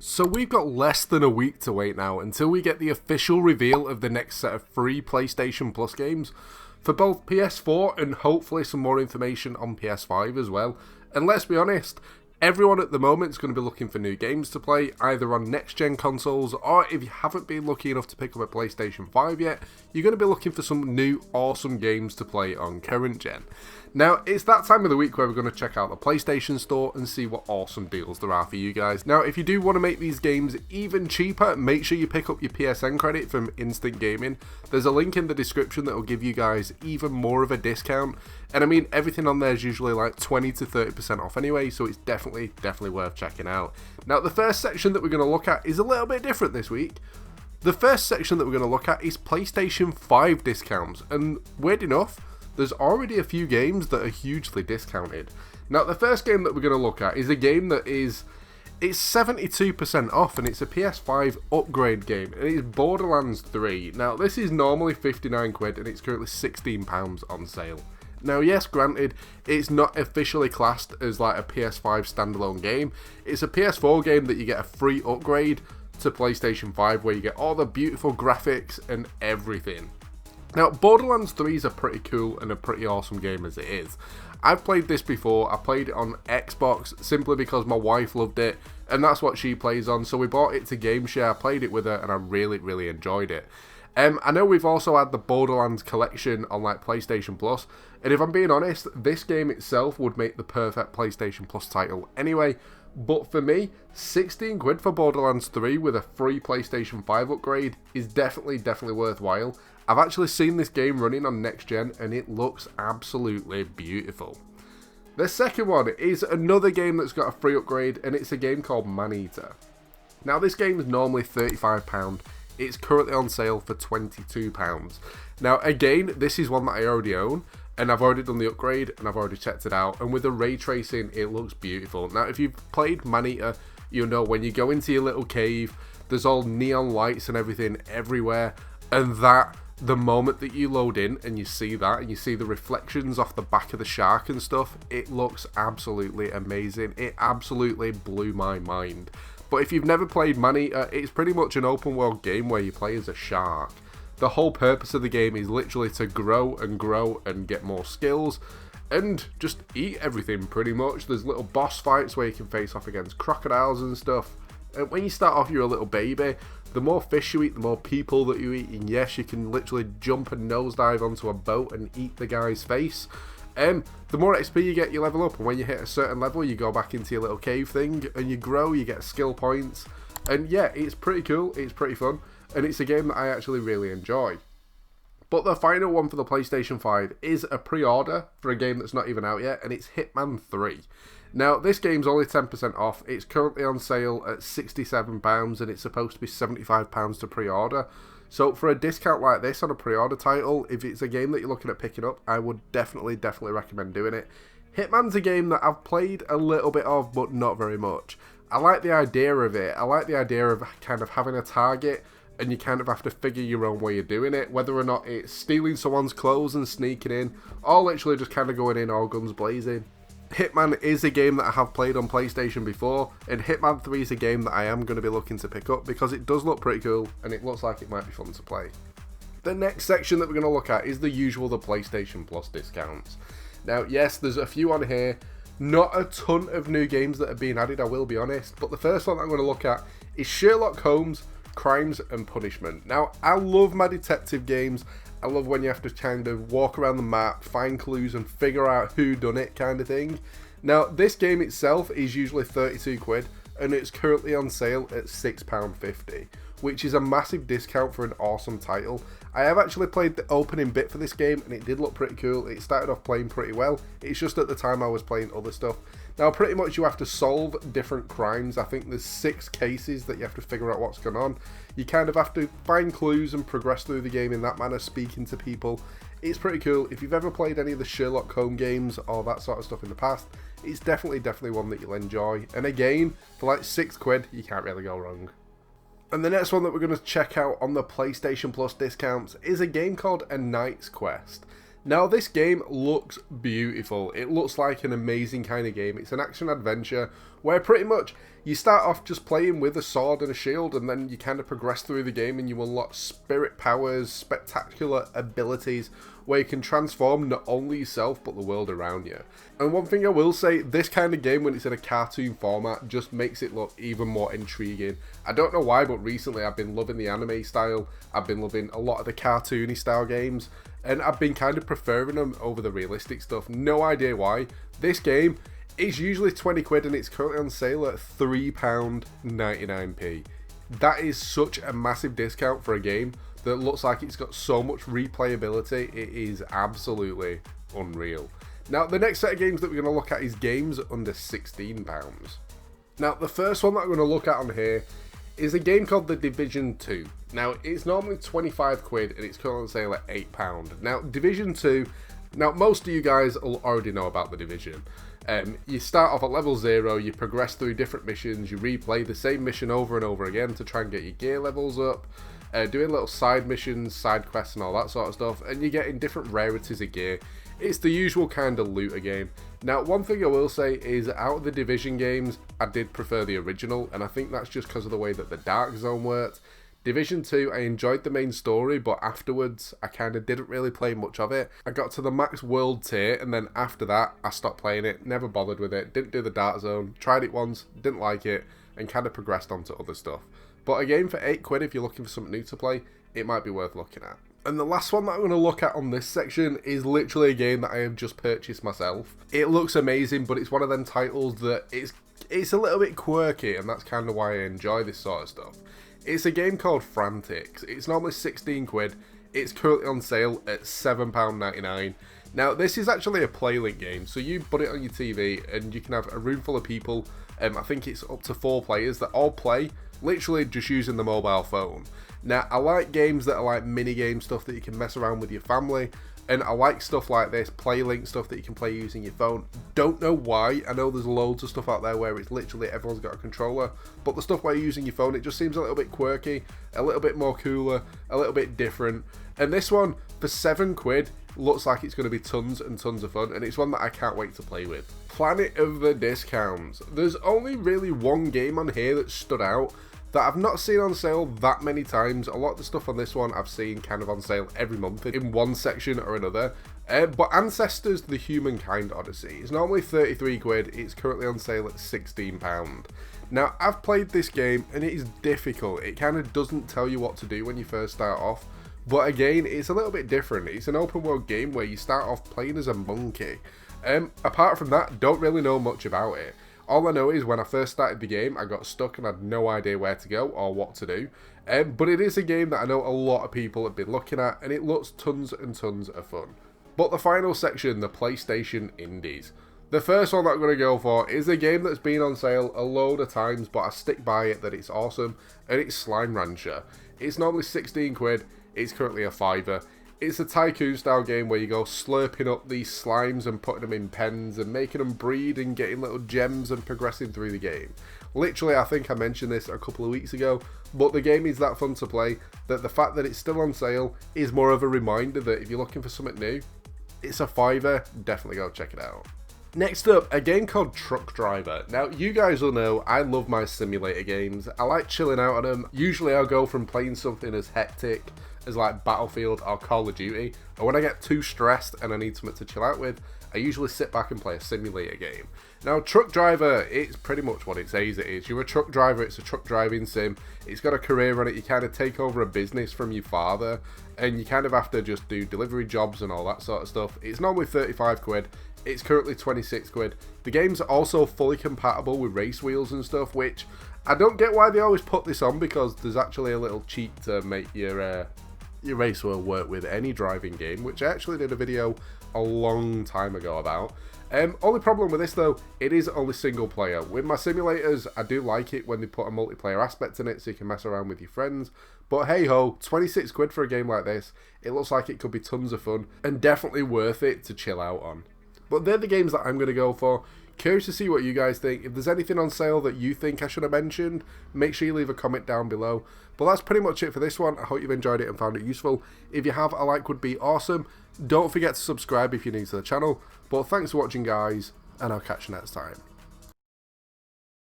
So we've got less than a week to wait now until we get the official reveal of the next set of free PlayStation Plus games for both PS4 and hopefully some more information on PS5 as well. And let's be honest, everyone at the moment is going to be looking for new games to play, either on next-gen consoles, or if you haven't been lucky enough to pick up a PlayStation 5 yet, you're going to be looking for some new awesome games to play on current-gen. Now, it's that time of the week where we're going to check out the PlayStation Store and see what awesome deals there are for you guys. Now, if you do want to make these games even cheaper, make sure you pick up your PSN credit from Instant Gaming. There's a link in the description that will give you guys even more of a discount. And I mean, everything on there is usually like 20 to 30% off anyway, so it's definitely worth checking out. Now, the first section that we're going to look at is a little bit different this week. The first section that we're going to look at is PlayStation 5 discounts, and weird enough, there's already a few games that are hugely discounted. Now, the first game that we're going to look at is a game that it's 72% off, and it's a PS5 upgrade game, and it's Borderlands 3. Now, this is normally 59 quid, and it's currently £16 on sale. Now, yes, granted, it's not officially classed as like a PS5 standalone game. It's a PS4 game that you get a free upgrade to PlayStation 5, where you get all the beautiful graphics and everything. Now, Borderlands 3 is a pretty cool and a pretty awesome game as it is. I've played this before. I played it on Xbox simply because my wife loved it, and that's what she plays on, so we bought it to GameShare. I played it with her, and I really enjoyed it. I know we've also had the Borderlands collection on like PlayStation Plus, and if I'm being honest, this game itself would make the perfect PlayStation Plus title anyway. But for me, 16 quid for Borderlands 3 with a free PlayStation 5 upgrade is definitely worthwhile. I've actually seen this game running on next gen, and it looks absolutely beautiful. The second one is another game that's got a free upgrade, and it's a game called Maneater. Now, this game is normally £35. It's currently on sale for £22. Now, again, this is one that I already own, and I've already done the upgrade, and I've already checked it out, and with the ray tracing, it looks beautiful. Now, if you've played Maneater, you'll know when you go into your little cave, there's all neon lights and everything everywhere, and the moment that you load in and you see that, and you see the reflections off the back of the shark and stuff, it looks absolutely amazing. It absolutely blew my mind. But if you've never played Maneater, it's pretty much an open world game where you play as a shark. The whole purpose of the game is literally to grow and get more skills and just eat everything pretty much. There's little boss fights where you can face off against crocodiles and stuff. And when you start off, you're a little baby. The more fish you eat, the more people that you eat, and yes, you can literally jump and nosedive onto a boat and eat the guy's face. The more XP you get, you level up, and when you hit a certain level, you go back into your little cave thing, and you grow, you get skill points, and yeah, it's pretty cool, it's pretty fun, and it's a game that I actually really enjoy. But the final one for the PlayStation 5 is a pre-order for a game that's not even out yet, and it's Hitman 3. Now, this game's only 10% off. It's currently on sale at £67, and it's supposed to be £75 to pre-order. So for a discount like this on a pre-order title, if it's a game that you're looking at picking up, I would definitely recommend doing it. Hitman's a game that I've played a little bit of, but not very much. I like the idea of it. I like the idea of kind of having a target, and you kind of have to figure your own way of doing it, whether or not it's stealing someone's clothes and sneaking in, or literally just kind of going in all guns blazing. Hitman is a game that I have played on PlayStation before, and Hitman 3 is a game that I am going to be looking to pick up because it does look pretty cool and it looks like it might be fun to play. The next section that we're going to look at is the PlayStation Plus discounts. Now, yes, there's a few on here, not a ton of new games that are being added, I will be honest, but the first one that I'm going to look at is Sherlock Holmes Crimes and Punishment. Now, I love my detective games. I love when you have to kind of walk around the map, find clues and figure out who done it kind of thing. Now, this game itself is usually 32 quid and it's currently on sale at £6.50, which is a massive discount for an awesome title. I have actually played the opening bit for this game and it did look pretty cool. It started off playing pretty well. It's just at the time I was playing other stuff. Now, pretty much you have to solve different crimes. I think there's 6 cases that you have to figure out what's going on. You kind of have to find clues and progress through the game in that manner, speaking to people. It's pretty cool. If you've ever played any of the Sherlock Holmes games or that sort of stuff in the past, it's definitely one that you'll enjoy. And again, for like 6 quid, you can't really go wrong. And the next one that we're going to check out on the PlayStation Plus discounts is a game called A Knight's Quest. Now, this game looks beautiful. It looks like an amazing kind of game. It's an action adventure where pretty much you start off just playing with a sword and a shield, and then you kind of progress through the game and you unlock spirit powers, spectacular abilities, where you can transform not only yourself but the world around you. And one thing I will say, this kind of game when it's in a cartoon format just makes it look even more intriguing. I don't know why, but recently I've been loving the anime style, I've been loving a lot of the cartoony style games, and I've been kind of preferring them over the realistic stuff. No idea why. This game is usually 20 quid and it's currently on sale at £3.99p. That is such a massive discount for a game that looks like it's got so much replayability. It is absolutely unreal. Now, the next set of games that we're going to look at is games under £16. Now, the first one that I'm going to look at on here is a game called The Division 2. Now, it's normally 25 quid and it's currently on sale at £8. Now, Division 2, now most of you guys will already know about The Division. You start off at level 0, you progress through different missions, you replay the same mission over and over again to try and get your gear levels up, doing little side missions, side quests and all that sort of stuff, and you're getting different rarities of gear. It's the usual kind of looter game. Now, one thing I will say is, out of the Division games, I did prefer the original, and I think that's just because of the way that the Dark Zone worked. Division 2, I enjoyed the main story, but afterwards, I kind of didn't really play much of it. I got to the max world tier, and then after that, I stopped playing it, never bothered with it, didn't do the Dark Zone, tried it once, didn't like it, and kind of progressed on to other stuff. But a game for 8 quid, if you're looking for something new to play, it might be worth looking at. And the last one that I'm going to look at on this section is literally a game that I have just purchased myself. It looks amazing, but it's one of them titles that it's a little bit quirky, and that's kind of why I enjoy this sort of stuff. It's a game called Frantics. It's normally 16 quid. It's currently on sale at £7.99. Now, this is actually a PlayLink game, so you put it on your TV and you can have a room full of people. I think it's up to 4 players that all play, literally just using the mobile phone. Now, I like games that are like mini-game stuff that you can mess around with your family, and I like stuff like this, PlayLink stuff that you can play using your phone. Don't know why. I know there's loads of stuff out there where it's literally everyone's got a controller, but the stuff where you're using your phone, it just seems a little bit quirky, a little bit more cooler, a little bit different. And this one, for 7 quid, looks like it's going to be tons and tons of fun, and it's one that I can't wait to play with. Planet of the Discounts. There's only really one game on here that stood out that I've not seen on sale that many times. A lot of the stuff on this one I've seen kind of on sale every month in one section or another. But Ancestors: The Humankind Odyssey is normally 33 quid. It's currently on sale at £16. Now, I've played this game and it is difficult. It kind of doesn't tell you what to do when you first start off. But again, it's a little bit different. It's an open world game where you start off playing as a monkey. Apart from that, don't really know much about it. All I know is when I first started the game, I got stuck and had no idea where to go or what to do. But it is a game that I know a lot of people have been looking at, and it looks tons and tons of fun. But the final section, the PlayStation Indies. The first one that I'm going to go for is a game that's been on sale a load of times, but I stick by it that it's awesome, and it's Slime Rancher. It's normally 16 quid, it's currently a £5. It's a tycoon style game where you go slurping up these slimes and putting them in pens and making them breed and getting little gems and progressing through the game. Literally, I think I mentioned this a couple of weeks ago, but the game is that fun to play that the fact that it's still on sale is more of a reminder that if you're looking for something new, it's a £5, definitely go check it out. Next up, a game called Truck Driver. Now, you guys will know I love my simulator games. I like chilling out on them. Usually I'll go from playing something as hectic as like Battlefield or Call of Duty, or when I get too stressed and I need something to chill out with, I usually sit back and play a simulator game. Now, Truck Driver, it's pretty much what it says it is. You're a truck driver, it's a truck driving sim, it's got a career on it, you kind of take over a business from your father, and you kind of have to just do delivery jobs and all that sort of stuff. It's normally 35 quid, it's currently 26 quid. The game's also fully compatible with race wheels and stuff, which I don't get why they always put this on, because there's actually a little cheat to make your race wheel work with any driving game, which I actually did a video a long time ago about. Only problem with this though, it is only single player. With my simulators, I do like it when they put a multiplayer aspect in it so you can mess around with your friends. But hey ho, 26 quid for a game like this, it looks like it could be tons of fun and definitely worth it to chill out on. But they're the games that I'm going to go for. Curious to see what you guys think. If there's anything on sale that you think I should have mentioned, make sure you leave a comment down below. But that's pretty much it for this one. I hope you've enjoyed it and found it useful. If you have, a like would be awesome. Don't forget to subscribe if you're new to the channel. But thanks for watching, guys, and I'll catch you next time.